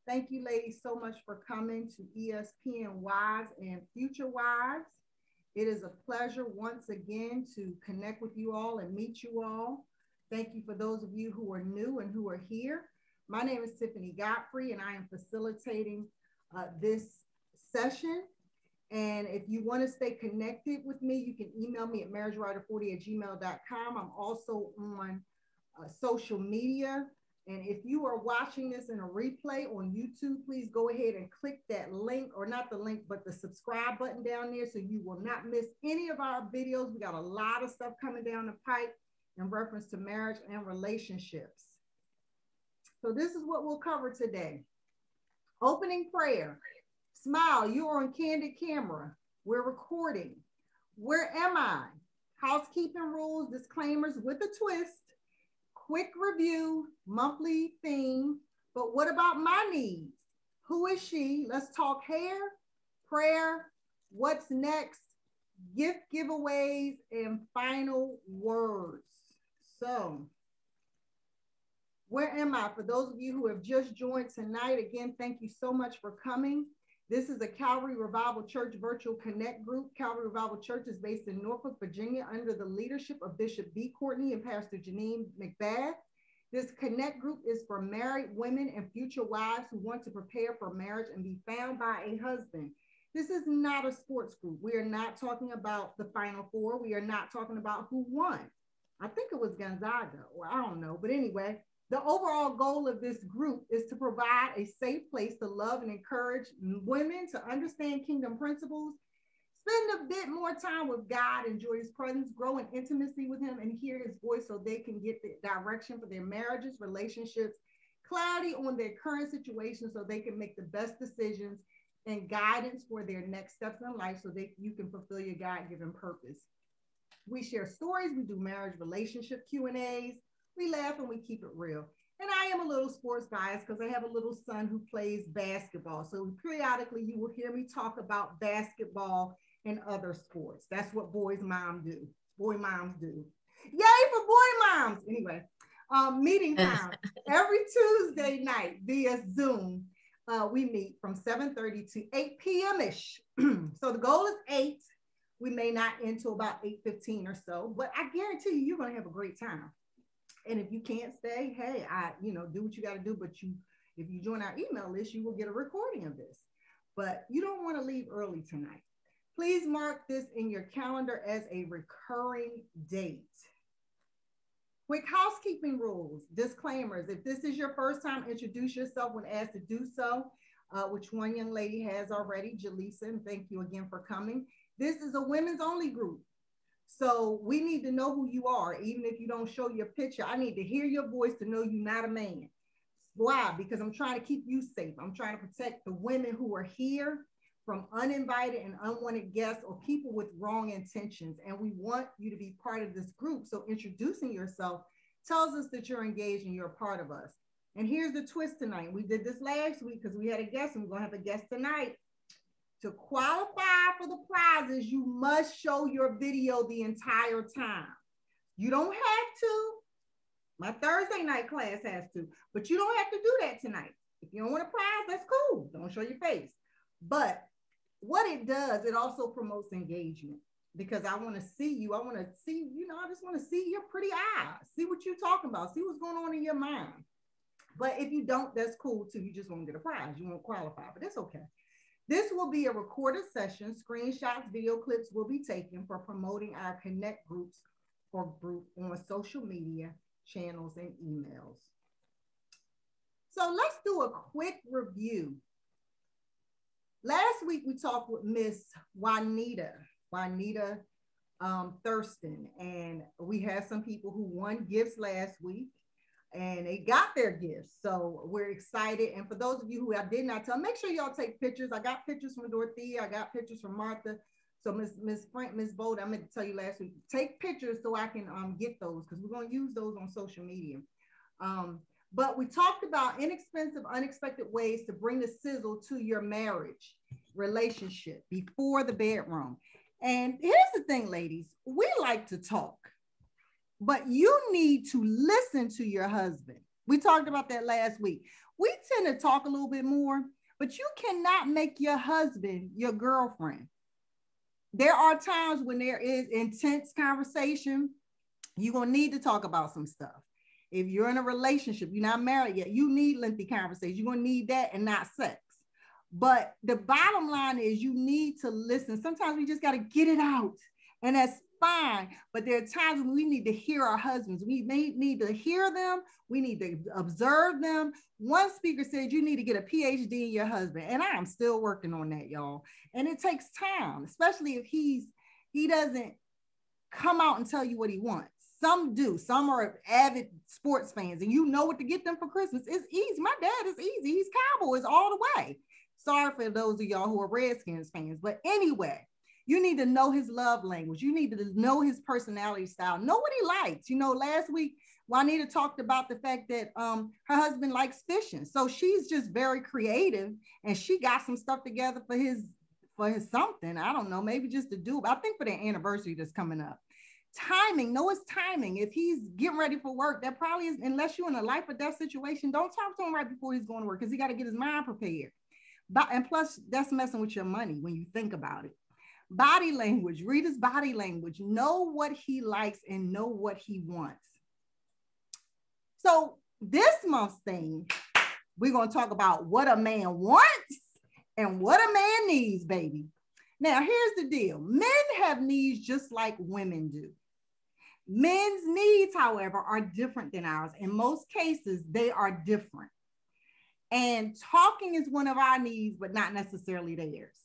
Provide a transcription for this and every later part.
Thank you, ladies, so much for coming to ESPN Wives and Future Wives. It is a pleasure once again to connect with you all and meet you all. Thank you for those of you who are new and who are here. My name is Tiffany Godfrey, and I am facilitating this session. And if you want to stay connected with me, you can email me at marriagewriter40@gmail.com. I'm also on social media. And if you are watching this in a replay on YouTube, please go ahead and click that link, or not the link, but the subscribe button down there so you will not miss any of our videos. We got a lot of stuff coming down the pipe in reference to marriage and relationships. So this is what we'll cover today. Opening prayer. Smile, you're on candid camera. We're recording. Where am I? Housekeeping rules, disclaimers with a twist. Quick review, monthly theme, but what about my needs? Who is she? Let's talk hair, prayer, what's next, gift giveaways, and final words. So, where am I? For those of you who have just joined tonight, again, thank you so much for coming. This is a Calvary Revival Church Virtual Connect group. Calvary Revival Church is based in Norfolk, Virginia, under the leadership of Bishop B. Courtney and Pastor Janine McBath. This Connect group is for married women and future wives who want to prepare for marriage and be found by a husband. This is not a sports group. We are not talking about the Final Four. We are not talking about who won. I think it was Gonzaga, or I don't know. But anyway, the overall goal of this group is to provide a safe place to love and encourage women to understand kingdom principles, spend a bit more time with God, enjoy his presence, grow in intimacy with him, and hear his voice so they can get the direction for their marriages, relationships, clarity on their current situation so they can make the best decisions and guidance for their next steps in life so that you can fulfill your God-given purpose. We share stories, we do marriage relationship Q&As, we laugh and we keep it real. And I am a little sports biased because I have a little son who plays basketball. So periodically you will hear me talk about basketball and other sports. That's what boy moms do. Yay for boy moms. Anyway, meeting time. Every Tuesday night via Zoom, we meet from 7:30 to 8 p.m.-ish. So the goal is 8. We may not end till about 8:15 or so, but I guarantee you're going to have a great time. And if you can't stay, hey, do what you got to do. But if you join our email list, you will get a recording of this. But you don't want to leave early tonight. Please mark this in your calendar as a recurring date. Quick housekeeping rules, disclaimers. If this is your first time, introduce yourself when asked to do so, which one young lady has already, Jaleesa, and thank you again for coming. This is a women's only group. So we need to know who you are. Even if you don't show your picture, I need to hear your voice to know you're not a man. Why? Because I'm trying to keep you safe. I'm trying to protect the women who are here from uninvited and unwanted guests or people with wrong intentions. And we want you to be part of this group. So introducing yourself tells us that you're engaged and you're a part of us. And here's the twist tonight. We did this last week because we had a guest, and we're going to have a guest tonight. To qualify for the prizes, you must show your video the entire time. You don't have to. My Thursday night class has to, but you don't have to do that tonight. If you don't want a prize, that's cool. Don't show your face. But what it does, it also promotes engagement, because I want to see you. I want to see, I just want to see your pretty eyes, see what you're talking about, see what's going on in your mind. But if you don't, that's cool too. You just won't get a prize. You won't qualify, but that's okay. This will be a recorded session. Screenshots, video clips will be taken for promoting our Connect groups or group on social media channels and emails. So let's do a quick review. Last week we talked with Miss Juanita Thurston, and we had some people who won gifts last week, and they got their gifts. So we're excited. And for those of you who I did not tell, make sure y'all take pictures. I got pictures from Dorothea. I got pictures from Martha. So Miss Bold, I meant to tell you last week, take pictures so I can get those, because we're going to use those on social media. But we talked about inexpensive, unexpected ways to bring the sizzle to your marriage relationship before the bedroom. And here's the thing, ladies, we like to talk, but you need to listen to your husband. We talked about that last week. We tend to talk a little bit more, but you cannot make your husband your girlfriend. There are times when there is intense conversation. You're going to need to talk about some stuff. If you're in a relationship, you're not married yet, you need lengthy conversation. You're going to need that and not sex. But the bottom line is you need to listen. Sometimes we just got to get it out, and that's fine. But there are times when we need to hear our husbands. We need to hear them. We need to observe them. One speaker said you need to get a PhD in your husband. And I am still working on that, y'all. And it takes time, especially if he doesn't come out and tell you what he wants. Some do. Some are avid sports fans, and you know what to get them for Christmas. It's easy. My dad is easy. He's Cowboys all the way. Sorry for those of y'all who are Redskins fans. But anyway, you need to know his love language. You need to know his personality style. Know what he likes. You know, last week, Juanita talked about the fact that her husband likes fishing. So she's just very creative, and she got some stuff together for his something. I don't know, maybe just to do. I think for their anniversary that's coming up. Timing, know his timing. If he's getting ready for work, that probably is, unless you're in a life or death situation, don't talk to him right before he's going to work, because he got to get his mind prepared. And plus, that's messing with your money when you think about it. Body language, read his body language, know what he likes and know what he wants. So this month's thing, we're going to talk about what a man wants and what a man needs, baby. Now, here's the deal. Men have needs just like women do. Men's needs, however, are different than ours. In most cases, they are different. And talking is one of our needs, but not necessarily theirs.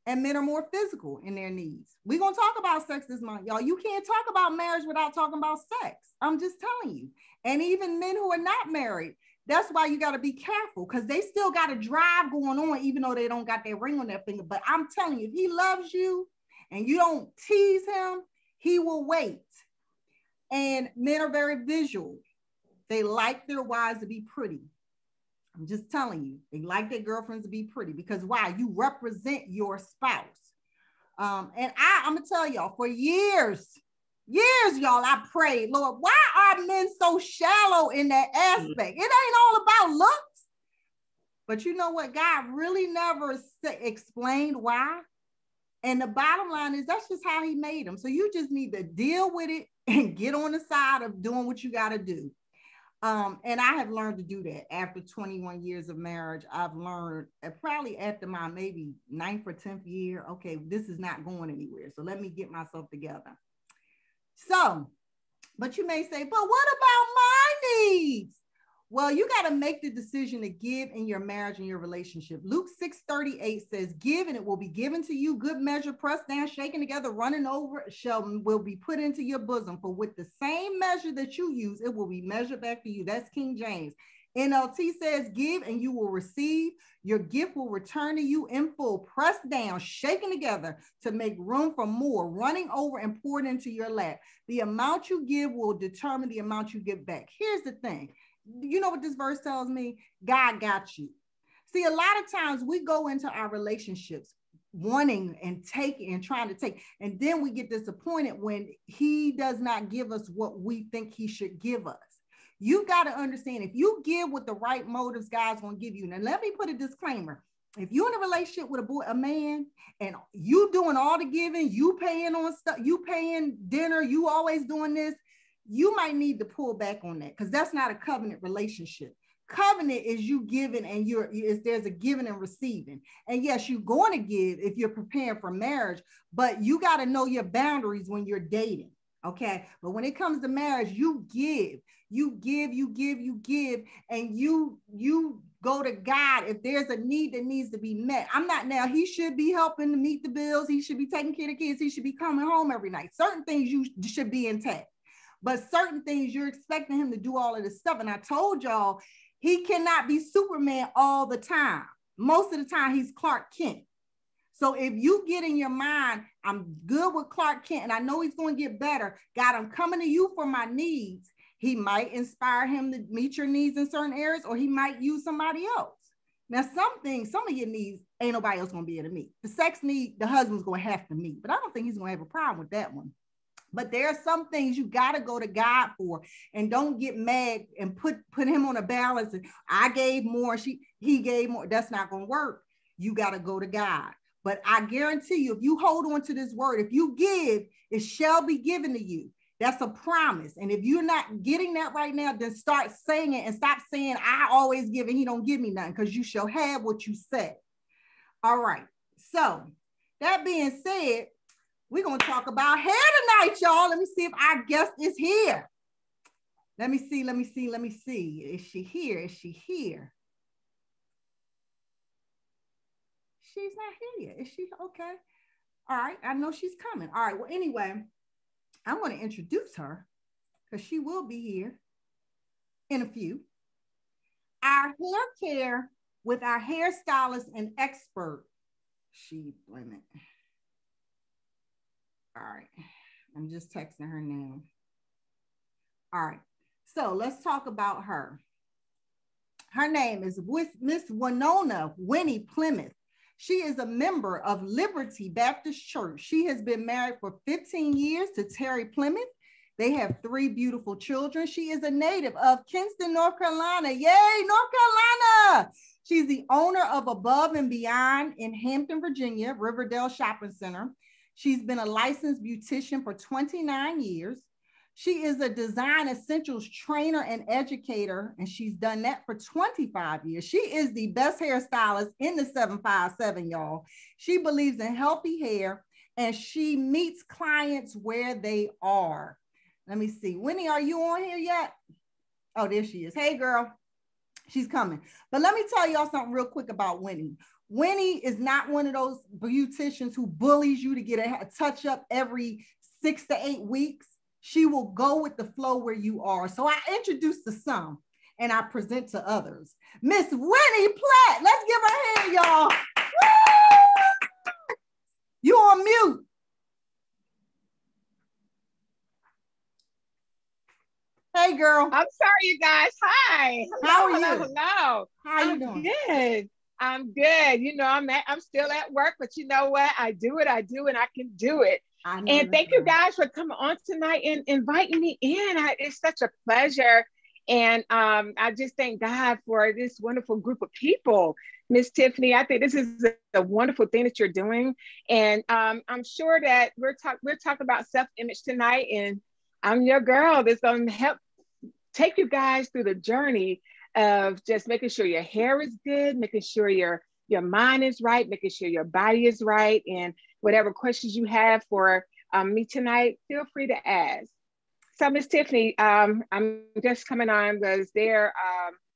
And men are more physical in their needs. We're going to talk about sex this month, y'all. You can't talk about marriage without talking about sex. I'm just telling you. And even men who are not married, that's why you got to be careful, because they still got a drive going on, even though they don't got their ring on their finger. But I'm telling you, if he loves you and you don't tease him, he will wait. And men are very visual. They like their wives to be pretty. I'm just telling you, they like their girlfriends to be pretty, because why? You represent your spouse. And I'm gonna tell y'all, for years, y'all, I prayed, Lord, why are men so shallow in that aspect? It ain't all about looks. But you know what? God really never explained why. And the bottom line is that's just how he made them. So you just need to deal with it and get on the side of doing what you got to do. And I have learned to do that after 21 years of marriage. I've learned probably after my maybe 9th or 10th year, okay, this is not going anywhere. So let me get myself together. So, but you may say, but what about my needs? Well, you got to make the decision to give in your marriage and your relationship. Luke 6:38 says, give and it will be given to you. Good measure, pressed down, shaken together, running over, will be put into your bosom. For with the same measure that you use, it will be measured back to you. That's King James. NLT says, give and you will receive. Your gift will return to you in full, pressed down, shaken together to make room for more, running over and poured into your lap. The amount you give will determine the amount you get back. Here's the thing. You know what this verse tells me? God got you. See, a lot of times we go into our relationships wanting and taking and trying to take, and then we get disappointed when he does not give us what we think he should give us. You got to understand, if you give with the right motives, God's going to give you. Now, let me put a disclaimer. If you're in a relationship with a man, and you doing all the giving, you paying on stuff, you paying dinner, you always doing this, you might need to pull back on that, because that's not a covenant relationship. Covenant is you giving and there's a giving and receiving. And yes, you're going to give if you're preparing for marriage, but you got to know your boundaries when you're dating. Okay. But when it comes to marriage, you give, and you go to God if there's a need that needs to be met. He should be helping to meet the bills. He should be taking care of the kids. He should be coming home every night. Certain things you should be intact. But certain things you're expecting him to do all of this stuff. And I told y'all, he cannot be Superman all the time. Most of the time, he's Clark Kent. So if you get in your mind, I'm good with Clark Kent, and I know he's going to get better. God, I'm coming to you for my needs. He might inspire him to meet your needs in certain areas, or he might use somebody else. Now, some of your needs, ain't nobody else going to be able to meet. The sex need, the husband's going to have to meet. But I don't think he's going to have a problem with that one. But there are some things you got to go to God for, and don't get mad and put him on a balance. And I gave more, he gave more. That's not going to work. You got to go to God. But I guarantee you, if you hold on to this word, if you give, it shall be given to you. That's a promise. And if you're not getting that right now, then start saying it and stop saying, I always give and he don't give me nothing, because you shall have what you say. All right. So that being said, we're going to talk about hair tonight, y'all. Let me see if our guest is here. Let me see. Is she here? She's not here yet. Is she? Okay. All right. I know she's coming. All right. Well, anyway, I'm going to introduce her because she will be here in a few. Our hair care with our hairstylist and expert. Wait a minute. All right. I'm just texting her now. All right. So let's talk about her. Her name is Miss Winona Winnie Plymouth. She is a member of Liberty Baptist Church. She has been married for 15 years to Terry Plymouth. They have 3 beautiful children. She is a native of Kinston, North Carolina. Yay, North Carolina. She's the owner of Above and Beyond in Hampton, Virginia, Riverdale Shopping Center. She's been a licensed beautician for 29 years. She is a design essentials trainer and educator, and she's done that for 25 years. She is the best hairstylist in the 757, y'all. She believes in healthy hair, and she meets clients where they are. Let me see. Winnie, are you on here yet? Oh, there she is. Hey, girl. She's coming. But let me tell y'all something real quick about Winnie. Winnie is not one of those beauticians who bullies you to get a touch up every 6 to 8 weeks. She will go with the flow where you are. So I introduce to some and I present to others. Miss Winnie Platt. Let's give her a hand, y'all. Woo! You on mute. Hey, girl. I'm sorry, you guys. Hi. How are you? Hello. How are you doing? Good. I'm good. You know, I'm still at work, but you know what? I do, and I can do it. And thank you guys for coming on tonight and inviting me in. It's such a pleasure. And I just thank God for this wonderful group of people. Miss Tiffany, I think this is a wonderful thing that you're doing. And I'm sure that we're talking about self-image tonight, and I'm your girl that's going to help take you guys through the journey of just making sure your hair is good, making sure your mind is right, making sure your body is right, and whatever questions you have for me tonight, feel free to ask. So, Miss Tiffany, I'm just coming on. Was there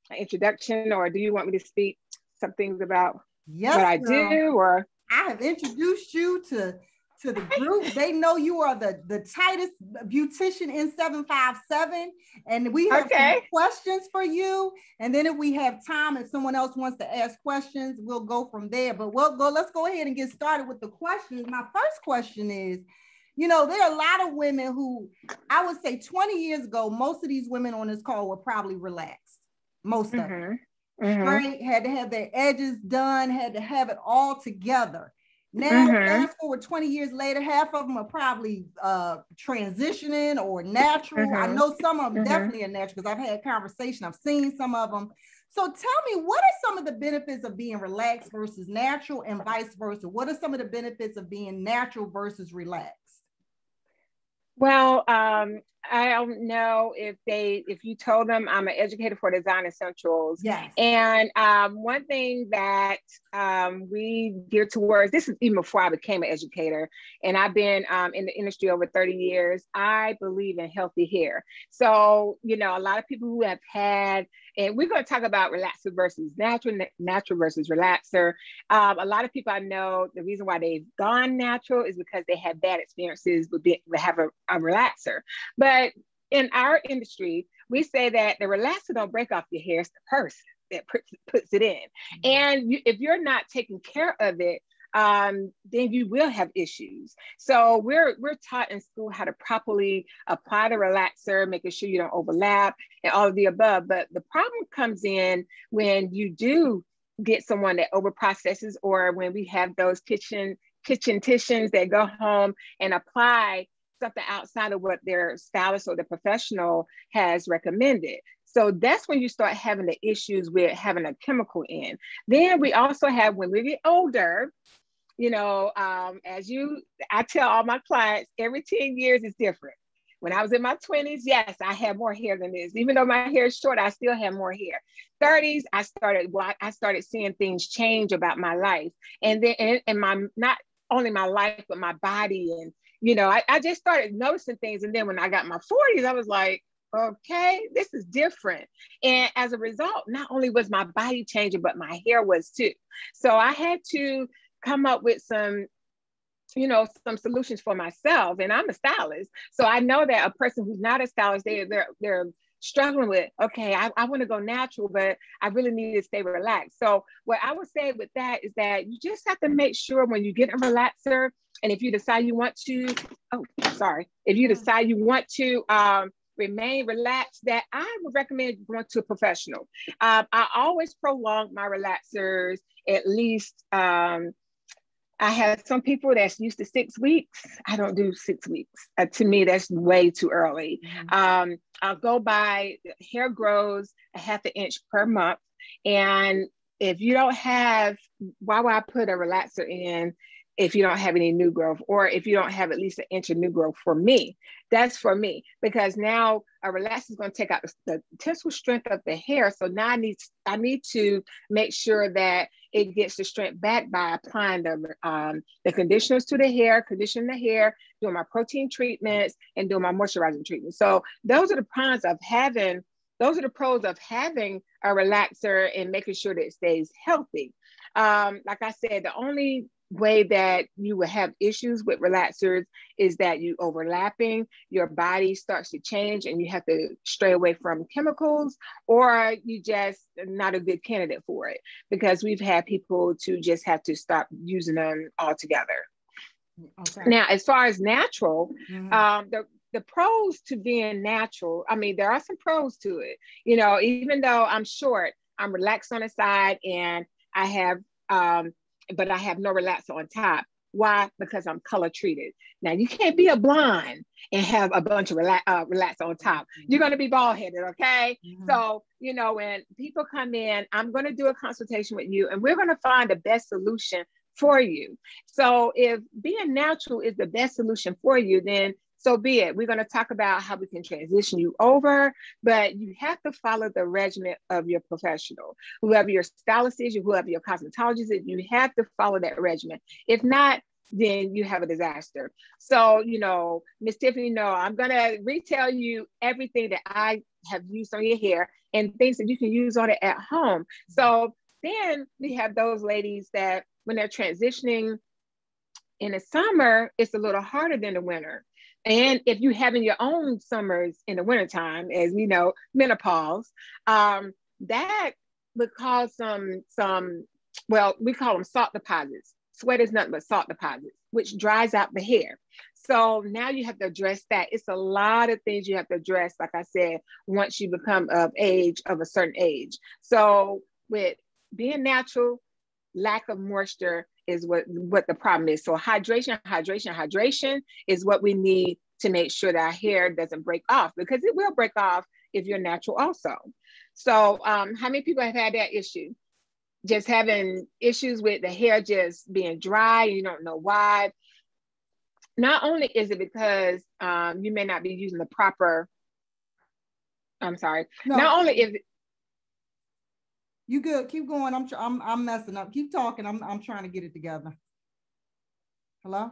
an introduction, or do you want me to speak some things about what I do? Or I have introduced you to the group. They know you are the tightest beautician in 757, and we have some questions for you. And then if we have time and someone else wants to ask questions, we'll go from there. But let's go ahead and get started with the questions. My first question is, you know, there are a lot of women who, I would say 20 years ago, most of these women on this call were probably relaxed. Most of them. Straight, had to have their edges done, had to have it all together. Now, fast forward 20 years later, half of them are probably transitioning or natural. I know some of them definitely are natural because I've had conversation. I've seen some of them. So tell me, what are some of the benefits of being relaxed versus natural, and vice versa? What are some of the benefits of being natural versus relaxed? Well, I don't know if you told them I'm an educator for Design Essentials. Yes. And one thing that we gear towards, this is even before I became an educator, and I've been in the industry over 30 years, I believe in healthy hair. So, you know, a lot of people who have had, and we're going to talk about relaxer versus natural versus relaxer. A lot of people I know, the reason why they've gone natural is because they had bad experiences with having a relaxer. But in our industry, we say that the relaxer don't break off your hair, it's the person that puts it in. And if you're not taking care of it, then you will have issues. So we're taught in school how to properly apply the relaxer, making sure you don't overlap and all of the above. But the problem comes in when you do get someone that over processes, or when we have those kitchen titians that go home and apply something outside of what their stylist or the professional has recommended. So that's when you start having the issues with having a chemical in. Then we also have, when we get older, you know, I tell all my clients, every 10 years is different. When I was in my 20s, yes, I had more hair than this. Even though my hair is short, I still have more hair. 30s, I started seeing things change about my life. And then, and my, not only my life, but my body. And, you know, I just started noticing things. And then when I got my 40s, I was like, okay, this is different. And as a result, not only was my body changing, but my hair was too. So I had to come up with some, you know, some solutions for myself. And I'm a stylist. So I know that a person who's not a stylist, they're struggling with, okay, I want to go natural, but I really need to stay relaxed. So what I would say with that is that you just have to make sure when you get a relaxer, and if you decide you want to, if you decide you want to remain relaxed, that I would recommend going to a professional. I always prolong my relaxers at least, I have some people that's used to 6 weeks. I don't do 6 weeks. To me, that's way too early. I'll go by hair grows a half an inch per month. And if you don't have, why would I put a relaxer in if you don't have any new growth, or if you don't have at least an inch of new growth? For me, that's for me, because now a relaxer is going to take out the tensile strength of the hair. So now I need to make sure that it gets the strength back by applying the conditioners to the hair, conditioning the hair, doing my protein treatments, and doing my moisturizing treatments. So those are the pros of having a relaxer and making sure that it stays healthy. Like I said, the only way that you will have issues with relaxers is that you overlapping, your body starts to change and you have to stray away from chemicals, or you just not a good candidate for it, because we've had people to just have to stop using them altogether. Okay. Now, as far as natural, the pros to being natural, I mean, there are some pros to it. You know, even though I'm short, I'm relaxed on the side, and I have but I have no relaxer on top. Why? Because I'm color treated. Now, you can't be a blonde and have a bunch of relaxer on top. You're going to be bald headed, okay? So, you know, when people come in, I'm going to do a consultation with you, and we're going to find the best solution for you. So if being natural is the best solution for you, then so be it. We're going to talk about how we can transition you over, but you have to follow the regimen of your professional. Whoever your stylist is, whoever your cosmetologist is, you have to follow that regimen. If not, then you have a disaster. So, you know, Miss Tiffany, no, I'm going to retell you everything that I have used on your hair and things that you can use on it at home. So then we have those ladies that when they're transitioning in the summer, it's a little harder than the winter. And if you're having your own summers in the wintertime, as we know, menopause, that would cause some, well, we call them salt deposits. Sweat is nothing but salt deposits, which dries out the hair. So now you have to address that. It's a lot of things you have to address, like I said, once you become of a certain age. So with being natural, lack of moisture is what the problem is. So hydration is what we need to make sure that our hair doesn't break off, because it will break off if you're natural also. So how many people have had that issue? Just having issues with the hair just being dry, you don't know why. Not only is it because you may not be using the proper, I'm sorry. No. Not only is it, you good, keep going. I'm messing up. Keep talking. I'm trying to get it together. Hello?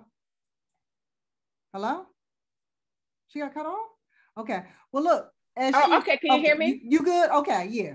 Hello? She got cut off? Okay. Well, look. Okay. Can you hear me? You good? Okay. Yeah.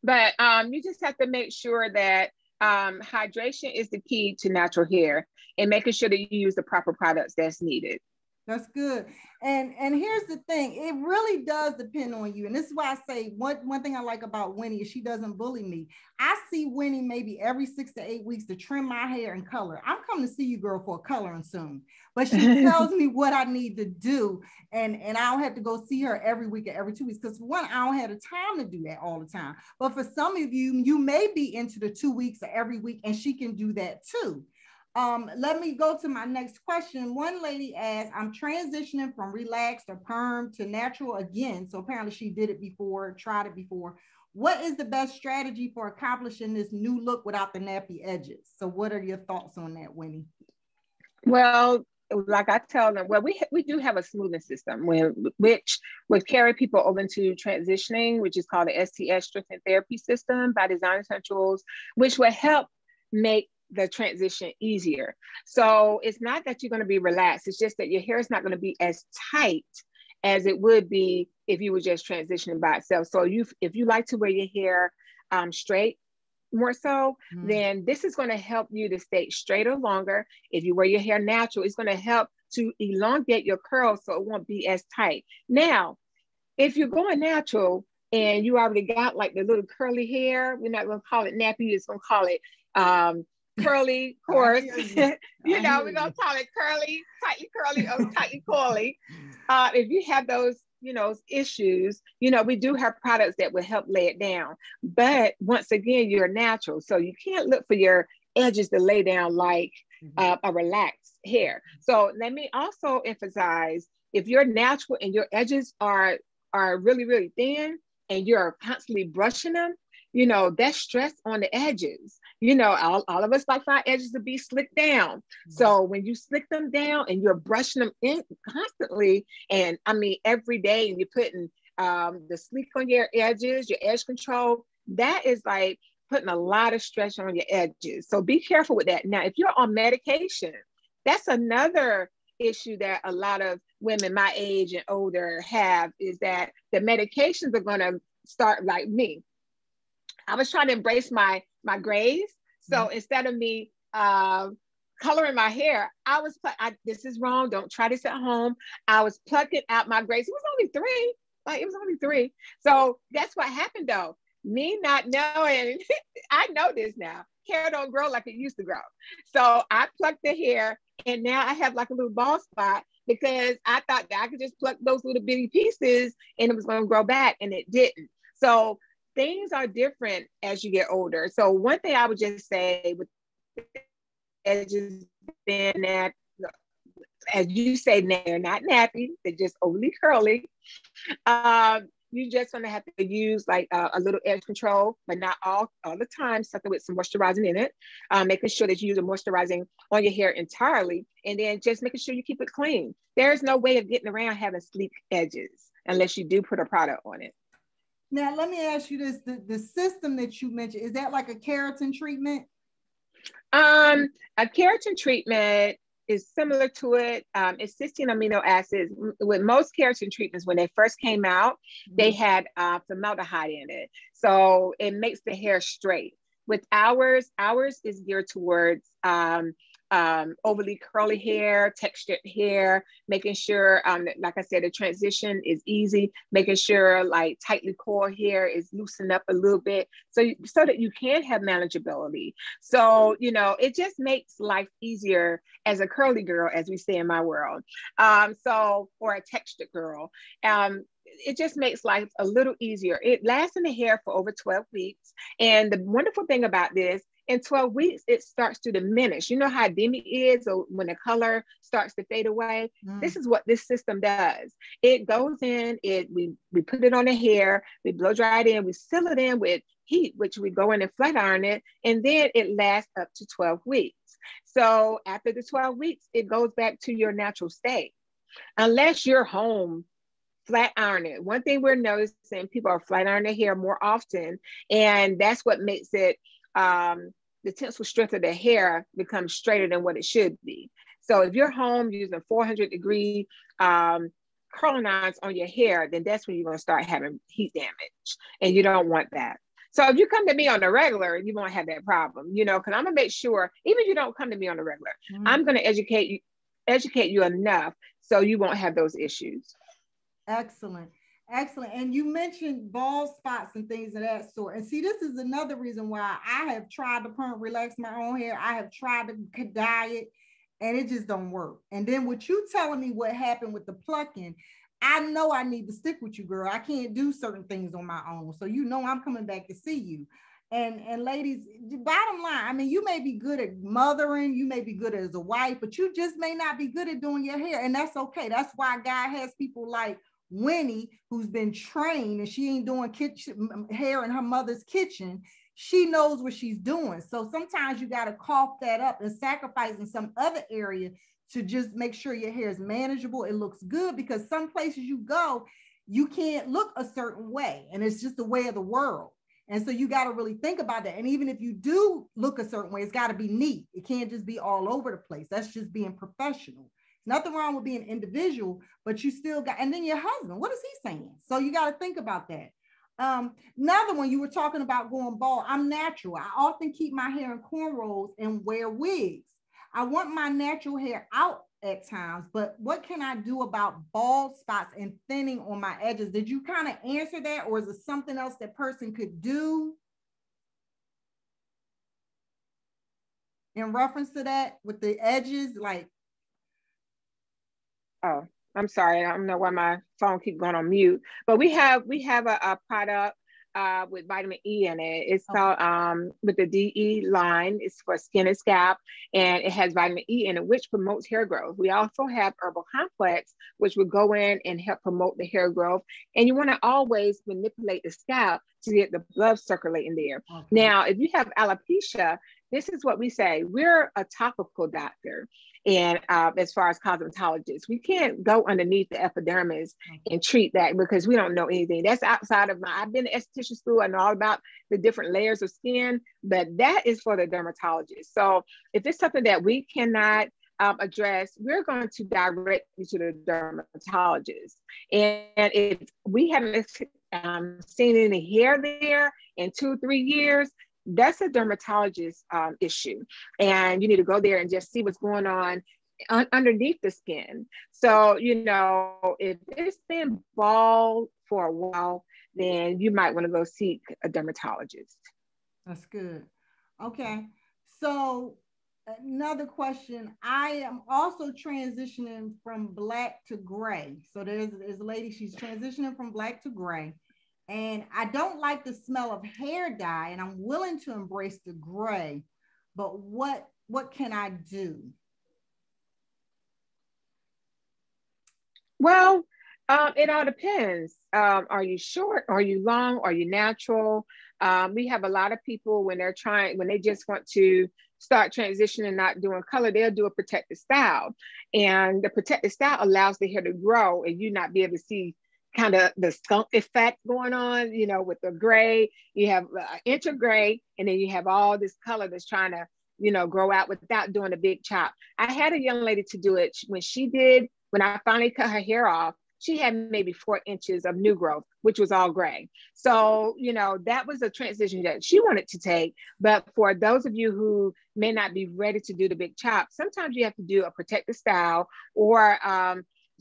But you just have to make sure that hydration is the key to natural hair, and making sure that you use the proper products that's needed. That's good. And here's the thing, it really does depend on you. And this is why I say one thing I like about Winnie is she doesn't bully me. I see Winnie maybe every 6 to 8 weeks to trim my hair and color. I'm coming to see you, girl, for a coloring soon. But she tells me what I need to do. And I don't have to go see her every week or every 2 weeks. Because one, I don't have the time to do that all the time. But for some of you, you may be into the 2 weeks or every week, and she can do that too. Let me go to my next question. One lady asked, I'm transitioning from relaxed or perm to natural again. So apparently she did it before, tried it before. What is the best strategy for accomplishing this new look without the nappy edges? So what are your thoughts on that, Winnie? Well, like I tell them, well, we do have a smoothing system which would carry people over into transitioning, which is called the STS Strength and Therapy System by Design Essentials, which will help make the transition easier. So it's not that you're going to be relaxed. It's just that your hair is not going to be as tight as it would be if you were just transitioning by itself. So if you like to wear your hair straight, more so, then this is going to help you to stay straighter longer. If you wear your hair natural, it's going to help to elongate your curls so it won't be as tight. Now, if you're going natural and you already got like the little curly hair, we're not going to call it nappy, we're just going to call it curly, of course. We're going to call it curly, tightly curly, or tightly coily. If you have those issues, we do have products that will help lay it down. But once again, you're natural. So you can't look for your edges to lay down like a relaxed hair. So let me also emphasize, if you're natural and your edges are really, really thin and you're constantly brushing them, that's stress on the edges. All of us like for our edges to be slicked down. So when you slick them down and you're brushing them in constantly, and I mean every day, and you're putting the sleek on your edges, your edge control, that is like putting a lot of stress on your edges. So be careful with that. Now, if you're on medication, that's another issue that a lot of women my age and older have, is that the medications are going to start like me. I was trying to embrace my grays. So instead of me coloring my hair, this is wrong. Don't try this at home. I was plucking out my grays. It was only three. So that's what happened though. Me not knowing, I know this now. Hair don't grow like it used to grow. So I plucked the hair and now I have like a little bald spot because I thought that I could just pluck those little bitty pieces and it was going to grow back, and it didn't. So things are different as you get older. So one thing I would just say with edges being that, as you say, they're not nappy, they're just overly curly. You're just gonna have to use like a little edge control, but not all the time, something with some moisturizing in it. Making sure that you use a moisturizing on your hair entirely, and then just making sure you keep it clean. There's no way of getting around having sleek edges unless you do put a product on it. Now, let me ask you this, the system that you mentioned, is that like a keratin treatment? A keratin treatment is similar to it. It's 16 amino acids. With most keratin treatments, when they first came out, they had formaldehyde in it. So it makes the hair straight. With ours is geared towards overly curly hair, textured hair, making sure, like I said, the transition is easy, making sure like tightly coiled hair is loosened up a little bit so that you can have manageability. So, it just makes life easier as a curly girl, as we say in my world, or a textured girl. It just makes life a little easier. It lasts in the hair for over 12 weeks. And the wonderful thing about this, in 12 weeks, it starts to diminish. You know how dim it is, or when the color starts to fade away? This is what this system does. It goes in, we put it on the hair, we blow dry it in, we seal it in with heat, which we go in and flat iron it, and then it lasts up to 12 weeks. So after the 12 weeks, it goes back to your natural state. Unless you're home flat ironing. One thing we're noticing, people are flat ironing their hair more often, and that's what makes it the tensile strength of the hair becomes straighter than what it should be. So if you're home using 400-degree curling irons on your hair, then that's when you're going to start having heat damage, and you don't want that. So if you come to me on the regular, you won't have that problem, because I'm gonna make sure, even if you don't come to me on the regular, I'm gonna educate you enough so you won't have those issues. Excellent. Excellent. And you mentioned bald spots and things of that sort. And see, this is another reason why I have tried to relax my own hair. I have tried to dye it, and it just don't work. And then with you telling me what happened with the plucking, I know I need to stick with you, girl. I can't do certain things on my own. So I'm coming back to see you. And ladies, the bottom line, I mean, you may be good at mothering, you may be good as a wife, but you just may not be good at doing your hair. And that's okay. That's why God has people like Winnie, who's been trained, and she ain't doing kitchen hair in her mother's kitchen. She knows what she's doing. So sometimes you got to cough that up and sacrifice in some other area to just make sure your hair is manageable. It looks good, because some places you go, you can't look a certain way, and it's just the way of the world. And so you got to really think about that. And even if you do look a certain way, it's got to be neat. It can't just be all over the place. That's just being professional. Nothing wrong with being individual, but you still got, and then your husband, what is he saying? So you got to think about that. Another one, you were talking about going bald. I'm natural. I often keep my hair in cornrows and wear wigs. I want my natural hair out at times, but what can I do about bald spots and thinning on my edges? Did you kind of answer that, or is it something else that person could do in reference to that with the edges? Like, oh, I'm sorry. I don't know why my phone keeps going on mute, but we have a product with vitamin E in it. It's called with the DE line. It's for skin and scalp, and it has vitamin E in it, which promotes hair growth. We also have herbal complex, which will go in and help promote the hair growth. And you want to always manipulate the scalp to get the blood circulating there. Okay. Now, if you have alopecia, this is what we say. We're a topical doctor. And as far as cosmetologists, we can't go underneath the epidermis and treat that, because we don't know anything. That's outside of I've been to esthetician school. I know all about the different layers of skin, but that is for the dermatologist. So if it's something that we cannot address, we're going to direct you to the dermatologist. And if we haven't seen any hair there in 2-3 years, that's a dermatologist issue. And you need to go there and just see what's going on underneath the skin. So, you know, if it's been bald for a while, then you might want to go seek a dermatologist. That's good. Okay. So another question, I am also transitioning from black to gray. So there's a lady, she's transitioning from black to gray. And I don't like the smell of hair dye, and I'm willing to embrace the gray, but what can I do? Well, it all depends. Are you short? Are you long? Are you natural? We have a lot of people when they just want to start transitioning, not doing color, they'll do a protective style. And the protective style allows the hair to grow and you not be able to see kind of the skunk effect going on, you know, with the gray. You have an inch of gray, and then you have all this color that's trying to, you know, grow out without doing a big chop. I had a young lady to do it. When I finally cut her hair off, she had maybe 4 inches of new growth, which was all gray. So, you know, that was a transition that she wanted to take. But for those of you who may not be ready to do the big chop, sometimes you have to do a protective style, or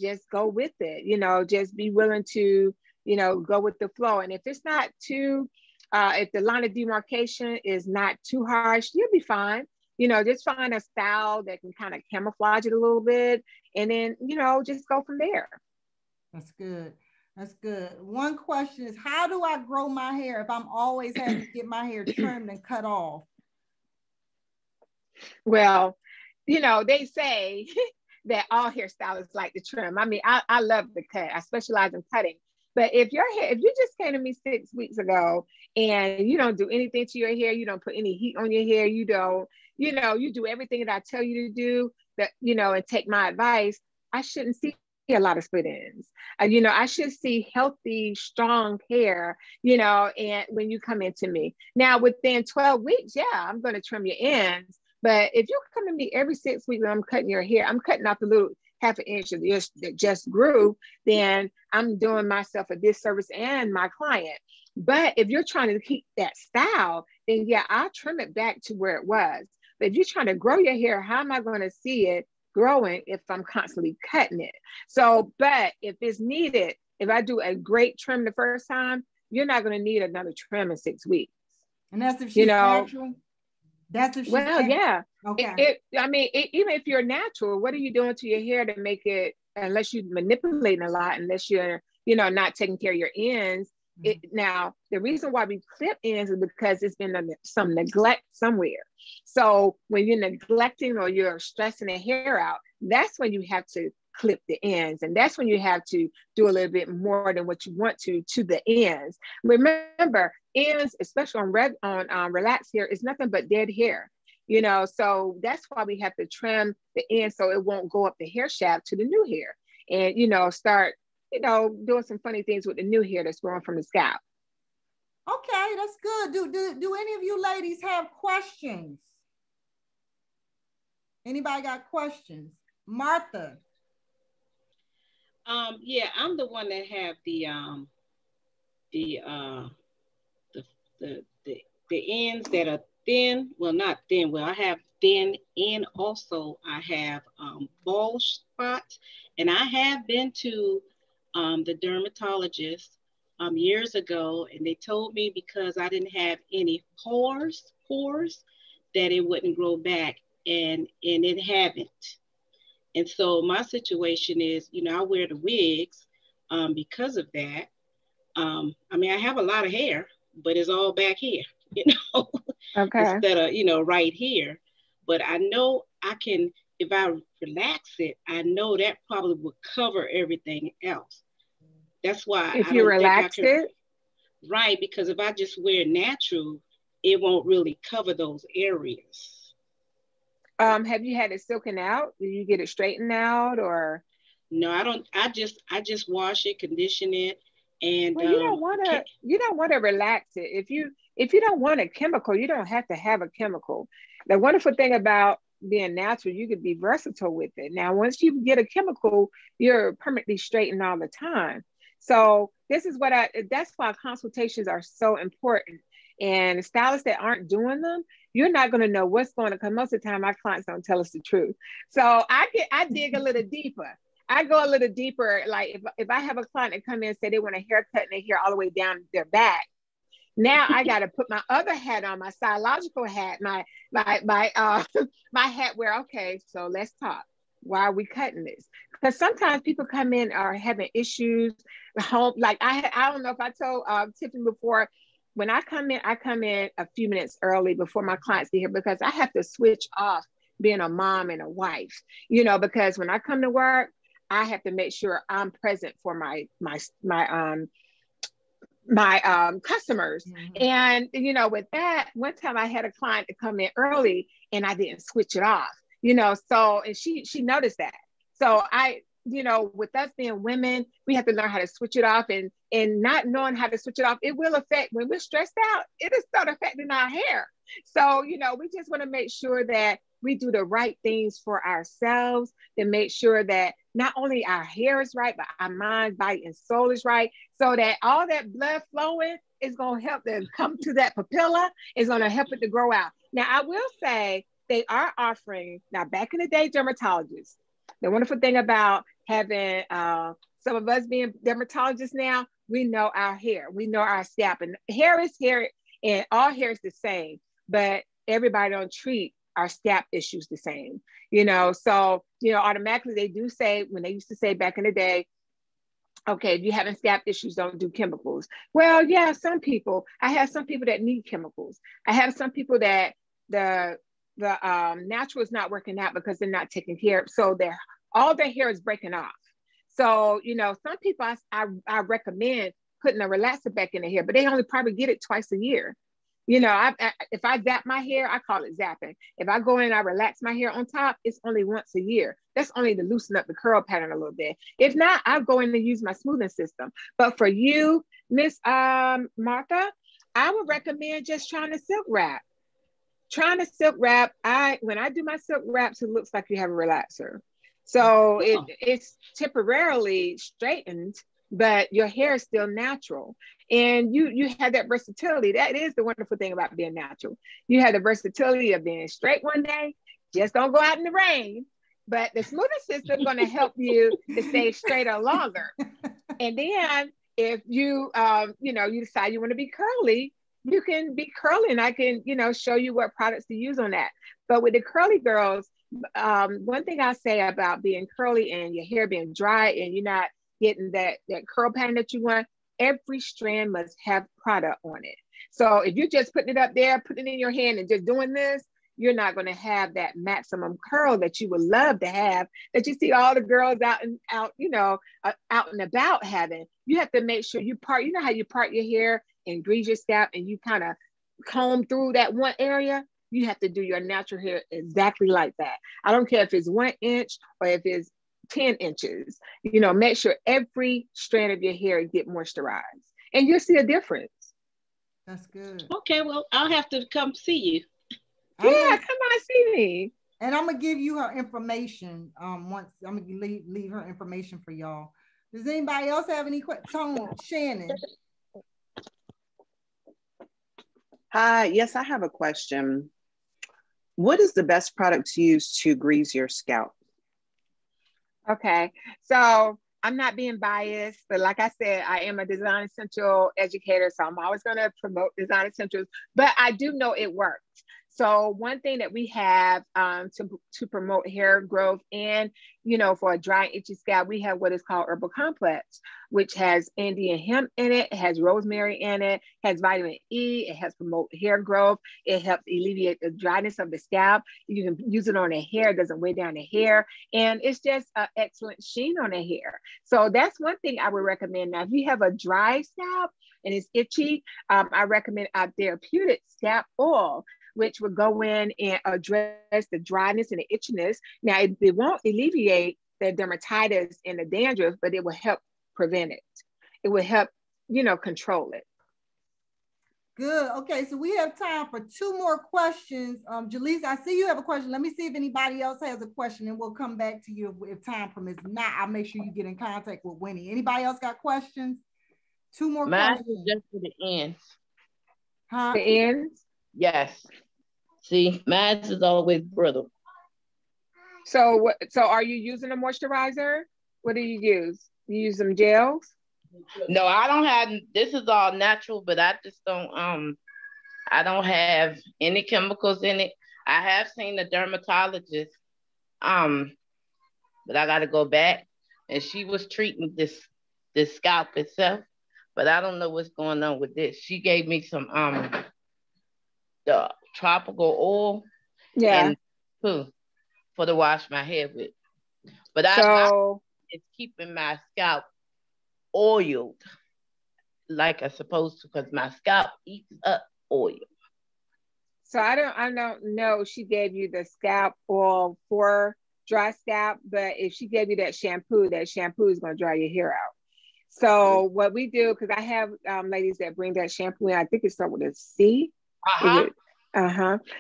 just go with it, you know, just be willing to, you know, go with the flow. And if it's not too, if the line of demarcation is not too harsh, you'll be fine. You know, just find a style that can kind of camouflage it a little bit, and then, you know, just go from there. That's good. That's good. One question is, how do I grow my hair if I'm always having to get my hair trimmed and cut off? Well, you know, they say that all hairstylists like to trim. I mean, I love the cut. I specialize in cutting. But if you just came to me 6 weeks ago and you don't do anything to your hair, you don't put any heat on your hair, you don't, you know, you do everything that I tell you to do, that, you know, and take my advice, I shouldn't see a lot of split ends. You know, I should see healthy, strong hair, you know, and when you come into me. Now, within 12 weeks, yeah, I'm going to trim your ends. But if you come to me every 6 weeks and I'm cutting your hair, I'm cutting off the little half an inch that just grew, then I'm doing myself a disservice and my client. But if you're trying to keep that style, then yeah, I'll trim it back to where it was. But if you're trying to grow your hair, how am I going to see it growing if I'm constantly cutting it? So, but if it's needed, if I do a great trim the first time, you're not going to need another trim in 6 weeks. And that's if she's natural? That's if she's natural. Yeah. Okay. Even if you're natural, what are you doing to your hair to make it, unless you're manipulating a lot, unless you're, you know, not taking care of your ends, Now, the reason why we clip ends is because it's been some neglect somewhere. So when you're neglecting or you're stressing the hair out, that's when you have to clip the ends. And that's when you have to do a little bit more than what you want to the ends. Remember, ends, especially on relaxed hair, is nothing but dead hair. You know, so that's why we have to trim the ends so it won't go up the hair shaft to the new hair. And, you know, start, you know, doing some funny things with the new hair that's growing from the scalp. Okay, that's good. Do any of you ladies have questions? Anybody got questions? Martha. Yeah, I'm the one that have the uh the ends that are thin. Well, not thin. Well, I have thin, and also I have bald spots. And I have been to the dermatologist years ago, and they told me because I didn't have any pores, that it wouldn't grow back, and it haven't. And so my situation is, you know, I wear the wigs because of that. I mean, I have a lot of hair, but it's all back here, you know, Okay. instead of, you know, right here. But I know I can, if I relax it, I know that probably would cover everything else. That's why If I you don't think I relax can, it, right? Because if I just wear natural, it won't really cover those areas. have you had it silken out? Did you get it straightened out or? No, I don't. I just wash it, condition it, and Well, you don't want to relax it. If you don't want a chemical, you don't have to have a chemical. The wonderful thing about being natural, you could be versatile with it. Now, once you get a chemical, you're permanently straightened all the time. So this is that's why consultations are so important. And stylists that aren't doing them, you're not going to know what's going to come. Most of the time, my clients don't tell us the truth. So I dig a little deeper. I go a little deeper. Like if I have a client that come in and say they want a haircut and they hair all the way down their back, now I got to put my other hat on, my psychological hat, my hat where, okay, so let's talk. Why are we cutting this? Because sometimes people come in are having issues home. Like I don't know if I told Tiffany before, when I come in a few minutes early before my clients get here because I have to switch off being a mom and a wife, you know, because when I come to work, I have to make sure I'm present for my customers. And, you know, with that, one time I had a client to come in early and I didn't switch it off, you know, so, and she noticed that. So you know, with us being women, we have to learn how to switch it off, and not knowing how to switch it off, it will affect, when we're stressed out, it'll start affecting our hair. So, you know, we just want to make sure that we do the right things for ourselves to make sure that not only our hair is right, but our mind, body, and soul is right. So that all that blood flowing is going to help them come to that papilla, is going to help it to grow out. Now, I will say they are offering, now back in the day, dermatologists, the wonderful thing about having some of us being dermatologists now, we know our hair, we know our scalp, and hair is hair, and all hair is the same, but everybody don't treat our scalp issues the same, you know? So, you know, automatically they do say, when they used to say back in the day, okay, if you're having scalp issues, don't do chemicals. Well, yeah, I have some people that need chemicals. I have some people that the natural is not working out because they're not taking care of, so all their hair is breaking off. So, you know, some people I recommend putting a relaxer back in the hair, but they only probably get it twice a year. You know, if I zap my hair, I call it zapping. If I go in and I relax my hair on top, it's only once a year. That's only to loosen up the curl pattern a little bit. If not, I'll go in and use my smoothing system. But for you, Miss Martha, I would recommend just trying to silk wrap. Trying to silk wrap, when I do my silk wraps, it looks like you have a relaxer. So it's temporarily straightened, but your hair is still natural. And you have that versatility. That is the wonderful thing about being natural. You have the versatility of being straight one day, just don't go out in the rain. But the smoothing system is going to help you to stay straighter longer. And then if you you decide you want to be curly, you can be curly, and I can, show you what products to use on that. But with the curly girls, one thing I say about being curly and your hair being dry and you're not getting that curl pattern that you want, every strand must have product on it. So if you're just putting it up there, putting it in your hand and just doing this, you're not going to have that maximum curl that you would love to have, that you see all the girls out, out and about having. You have to make sure you part, you know how you part your hair and grease your scalp and you kind of comb through that one area? You have to do your natural hair exactly like that. I don't care if it's 1 inch or if it's 10 inches, make sure every strand of your hair get moisturized and you'll see a difference. That's good. Okay, well, I'll have to come see you. Come on, see me. And I'm gonna give you her information. Once I'm gonna leave her information for y'all. Does anybody else have any questions? Shannon. Hi, yes, I have a question. What is the best product to use to grease your scalp? Okay, so I'm not being biased, but like I said, I am a Design Essential educator, so I'm always going to promote Design Essentials, but I do know it works. So one thing that we have to promote hair growth and, for a dry, itchy scalp, we have what is called Herbal Complex, which has Indian hemp in it, it has rosemary in it, has vitamin E, it has promote hair growth, it helps alleviate the dryness of the scalp. You can use it on the hair, it doesn't weigh down the hair, and it's just an excellent sheen on the hair. So that's one thing I would recommend. Now, if you have a dry scalp and it's itchy, I recommend our therapeutic scalp oil, which will go in and address the dryness and the itchiness. Now, it won't alleviate the dermatitis and the dandruff, but it will help prevent it. It will help, control it. Good. Okay, so we have time for 2 more questions. Jaleesa, I see you have a question. Let me see if anybody else has a question, and we'll come back to you if time permits. If not, I'll make sure you get in contact with Winnie. Anybody else got questions? 2 more questions. Mine is just for the ends. Huh? The ends? Yes. See, mine is always brittle. So are you using a moisturizer? What do you use? You use some gels? No, I don't have, this is all natural, but I just don't, I don't have any chemicals in it. I have seen a dermatologist, but I got to go back, and she was treating this scalp itself, but I don't know what's going on with this. She gave me some, the tropical oil, and food for to wash my hair with. But it's keeping my scalp oiled like I'm supposed to, because my scalp eats up oil. So I don't know. She gave you the scalp oil for dry scalp, but if she gave you that shampoo is going to dry your hair out. So what we do, because I have ladies that bring that shampoo in, I think it's started with a C.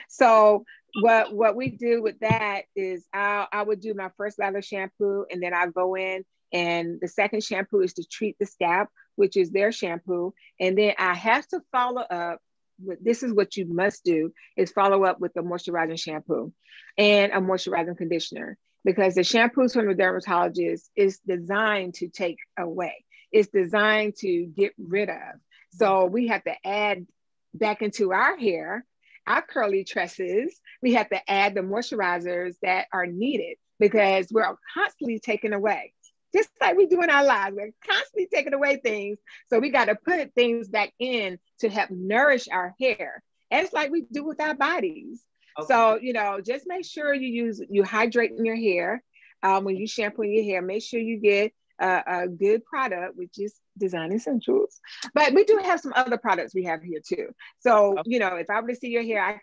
So what we do with that is I would do my first lather shampoo, and then I go in, and the second shampoo is to treat the scalp, which is their shampoo. And then I have to follow up with, this is what you must do, is follow up with a moisturizing shampoo and a moisturizing conditioner, because the shampoos from the dermatologist is designed to take away. It's designed to get rid of. So we have to add back into our hair, our curly tresses, we have to add the moisturizers that are needed, because we're constantly taking away. Just like we do in our lives, we're constantly taking away things. So we got to put things back in to help nourish our hair. And it's like we do with our bodies. Okay. So, just make sure you hydrate in your hair. When you shampoo your hair, make sure you get a good product, which is Design Essentials. But we do have some other products we have here too. So, if I were to see your hair,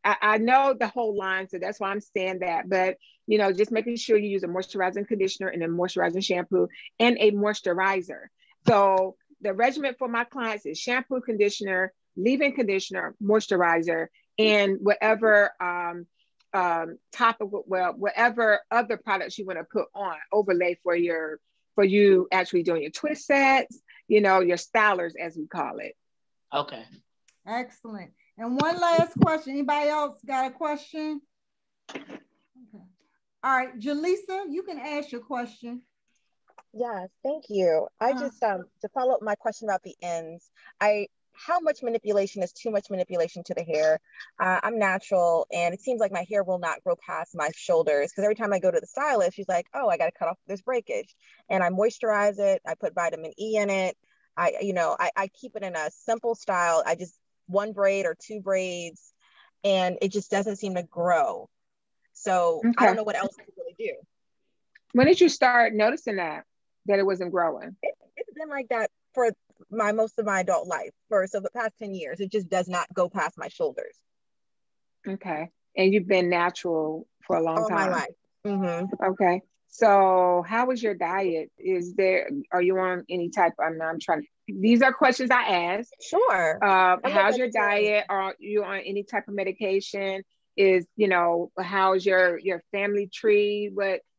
I know the whole line, so that's why I'm saying that. But, just making sure you use a moisturizing conditioner and a moisturizing shampoo and a moisturizer. So the regimen for my clients is shampoo, conditioner, leave-in conditioner, moisturizer, and whatever whatever other products you want to put on, overlay for you actually doing your twist sets, your stylers, as we call it. Okay. Excellent. And one last question. Anybody else got a question? Okay. All right, Jaleesa, you can ask your question. Yes, thank you. I just, to follow up my question about the ends, how much manipulation is too much manipulation to the hair? I'm natural, and it seems like my hair will not grow past my shoulders, because every time I go to the stylist, she's like, oh, I got to cut off this breakage. And I moisturize it. I put vitamin E in it. I keep it in a simple style. I just one braid or two braids, and it just doesn't seem to grow. So I Okay. don't know what else to really do. When did you start noticing that it wasn't growing? It's been like that for most of my adult life. So the past 10 years, it just does not go past my shoulders. Okay. And you've been natural for a long All time. my life. Mm-hmm. Okay. So how was your diet? Are you on any type of, these are questions I ask. Sure. How's your diet? Are you on any type of medication? How's your family tree?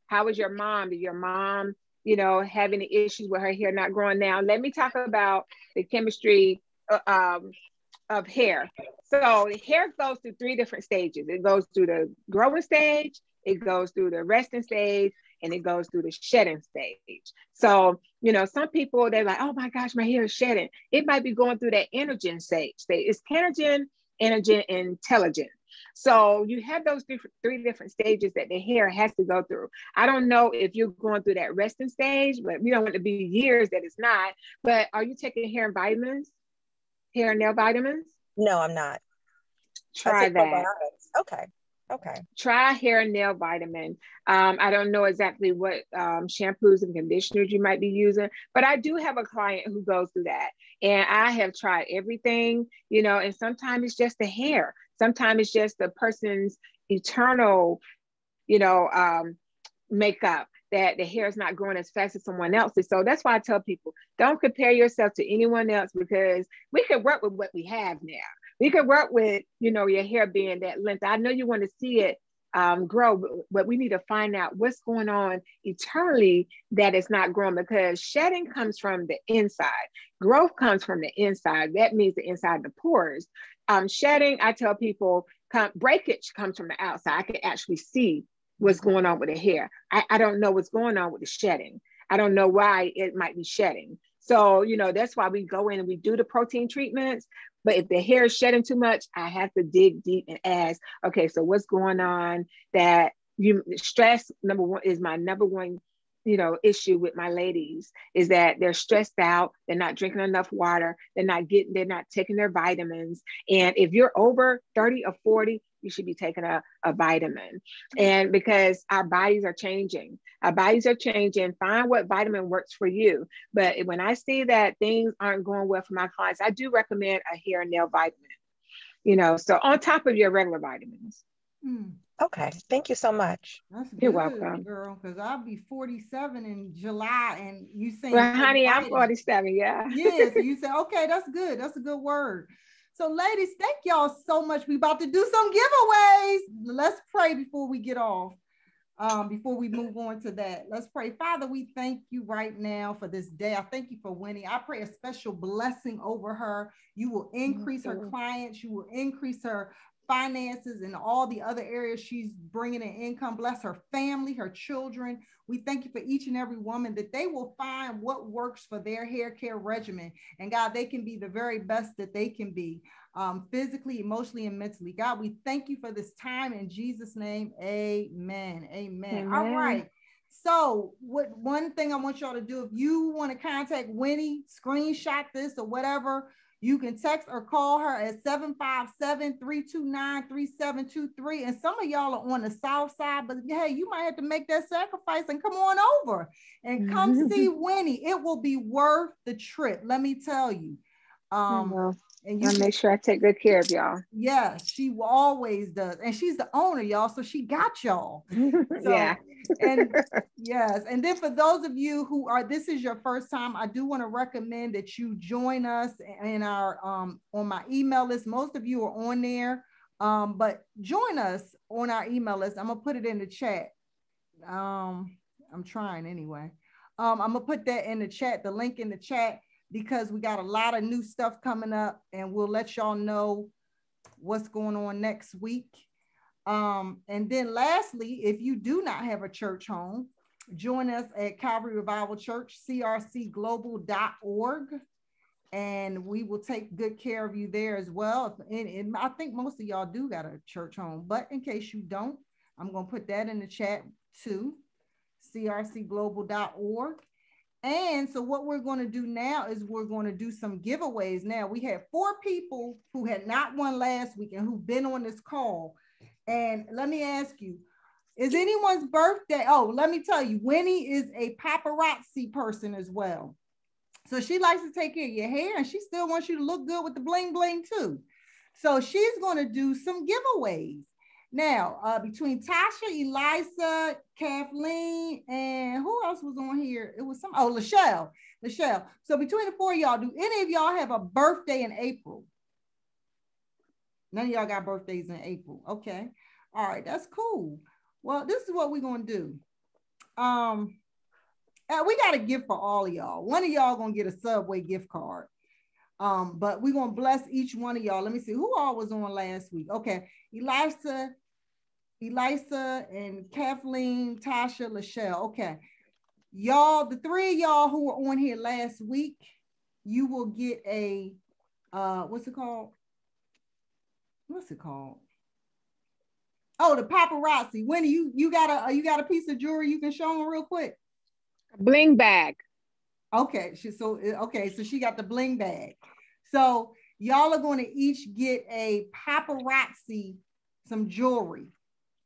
How is your mom? Did your mom, have any issues with her hair not growing? Now, let me talk about the chemistry of hair. So hair goes through 3 different stages. It goes through the growing stage, it goes through the resting stage, and it goes through the shedding stage. So, some people, they're like, oh my gosh, my hair is shedding. It might be going through that anagen stage. It's anagen, and telogen. So you have those 3 different stages that the hair has to go through. I don't know if you're going through that resting stage, but we don't want it to be years that it's not. But are you taking hair and nail vitamins? No, I'm not. Try that. Okay. Try hair and nail vitamin. I don't know exactly what shampoos and conditioners you might be using, but I do have a client who goes through that. And I have tried everything, and sometimes it's just the hair. Sometimes it's just the person's eternal, makeup, that the hair is not growing as fast as someone else's. So that's why I tell people, don't compare yourself to anyone else, because we can work with what we have now. We can work with, your hair being that length. I know you want to see it grow, but we need to find out what's going on eternally that it's not growing, because shedding comes from the inside. Growth comes from the inside. That means the inside, the pores. Shedding, I tell people, breakage comes from the outside. I can actually see what's going on with the hair. I don't know what's going on with the shedding. I don't know why it might be shedding. So, that's why we go in and we do the protein treatments. But if the hair is shedding too much, I have to dig deep and ask, okay, so what's going on? That stress, number one, is my number one, issue with my ladies, is that they're stressed out. They're not drinking enough water. They're not taking their vitamins. And if you're over 30 or 40, you should be taking a vitamin. And because our bodies are changing, find what vitamin works for you. But when I see that things aren't going well for my clients, I do recommend a hair and nail vitamin, so on top of your regular vitamins. Okay, thank you so much. That's good. You're welcome, girl, because I'll be 47 in July, and you saying, well, honey, I'm 47. Yeah. Yeah, so you say, okay, that's good. That's a good word. So ladies, thank y'all so much. We about to do some giveaways. Let's pray before we get off. Before we move on to that, let's pray. Father, we thank you right now for this day. I thank you for Winnie. I pray a special blessing over her. You will increase her clients. You will increase her finances and all the other areas she's bringing in income. Bless her family, her children. We thank you for each and every woman, that they will find what works for their hair care regimen. And God, they can be the very best that they can be, physically, emotionally, and mentally. God, we thank you for this time in Jesus' name. Amen. Amen. All right. So one thing I want y'all to do, if you want to contact Winnie, screenshot this or whatever, you can text or call her at 757-329-3723. And some of y'all are on the south side, but hey, you might have to make that sacrifice and come on over and come see Winnie. It will be worth the trip, let me tell you. And you make sure I take good care of y'all. Yeah, she always does. And she's the owner, y'all. So she got y'all. So, yeah. And yes. And then for those of you who this is your first time, I do want to recommend that you join us in our, on my email list. Most of you are on there, but join us on our email list. I'm going to put it in the chat. I'm trying anyway. I'm going to put that in the chat, the link in the chat, because we got a lot of new stuff coming up, and we'll let y'all know what's going on next week. And then lastly, if you do not have a church home, join us at Calvary Revival Church, crcglobal.org, and we will take good care of you there as well. And I think most of y'all do got a church home, but in case you don't, I'm going to put that in the chat too, crcglobal.org. And so what we're going to do now is we're going to do some giveaways. Now, we had 4 people who had not won last week and who've been on this call. And let me ask you, is anyone's birthday? Oh, let me tell you, Winnie is a paparazzi person as well. So she likes to take care of your hair, and she still wants you to look good with the bling bling too. So she's going to do some giveaways. Now, between Tasha, Elisa, Kathleen, and who else was on here? It was Lachelle. So between the 4 of y'all, do any of y'all have a birthday in April? None of y'all got birthdays in April. Okay. All right, that's cool. Well, this is what we're going to do. We got a gift for all of y'all. One of y'all going to get a Subway gift card. But we're going to bless each one of y'all. Let me see who all was on last week. Okay. Elisa, and Kathleen, Tasha, Lachelle. Okay. Y'all, the 3 of y'all who were on here last week, you will get a, what's it called? Oh, the paparazzi. Winnie, you got a piece of jewelry you can show them real quick? Bling bag. Okay, so she got the bling bag. So y'all are going to each get a paparazzi, some jewelry.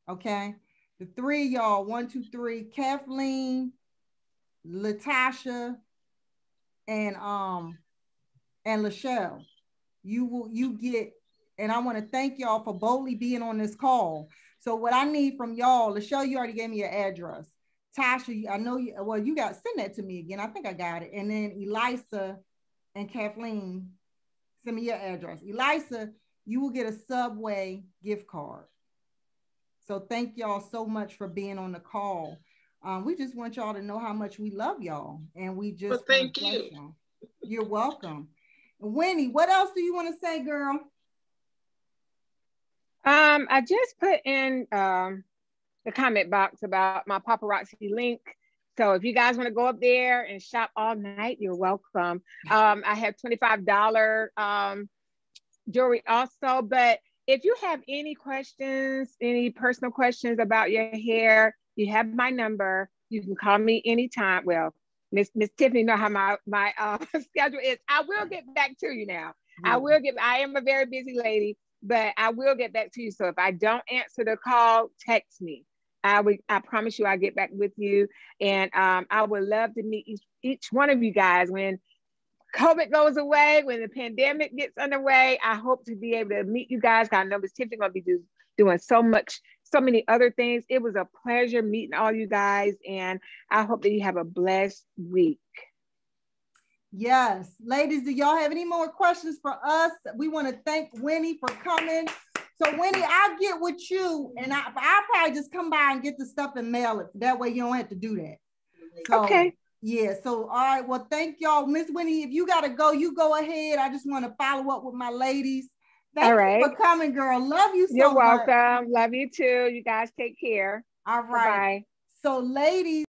Okay, the 3 of y'all, 1, 2, 3, Kathleen, Latasha, and Lachelle. You get, and I want to thank y'all for boldly being on this call. So what I need from y'all, Lachelle, you already gave me your address. Tasha, I know you, well, you got, send that to me again. I think I got it. And then Elisa and Kathleen, send me your address. Elisa, you will get a Subway gift card. So thank y'all so much for being on the call. We just want y'all to know how much we love y'all. And we just well, thank you. Y'all. You're welcome. Winnie, what else do you want to say, girl? I just put in the comment box about my paparazzi link. So if you guys want to go up there and shop all night, you're welcome. I have $25 jewelry also, but if you have any questions, any personal questions about your hair, you have my number. You can call me anytime. Well, Miss Tiffany know how my schedule is. I will get back to you now. I am a very busy lady, but I will get back to you. So if I don't answer the call, text me. I promise you I'll get back with you. And I would love to meet each one of you guys when COVID goes away, when the pandemic gets underway. I hope to be able to meet you guys. I know Miss Tiffany going to be doing so many other things. It was a pleasure meeting all you guys. And I hope that you have a blessed week. Yes. Ladies, do y'all have any more questions for us? We want to thank Winnie for coming. So Winnie, I'll get with you and I'll probably just come by and get the stuff and mail it. That way you don't have to do that. So, okay. Yeah. So, all right. Well, thank y'all. Miss Winnie, if you got to go, you go ahead. I just want to follow up with my ladies. Thank you for coming, girl. Love you so much. You're welcome. Love you too. You guys take care. All right. Bye-bye. So ladies,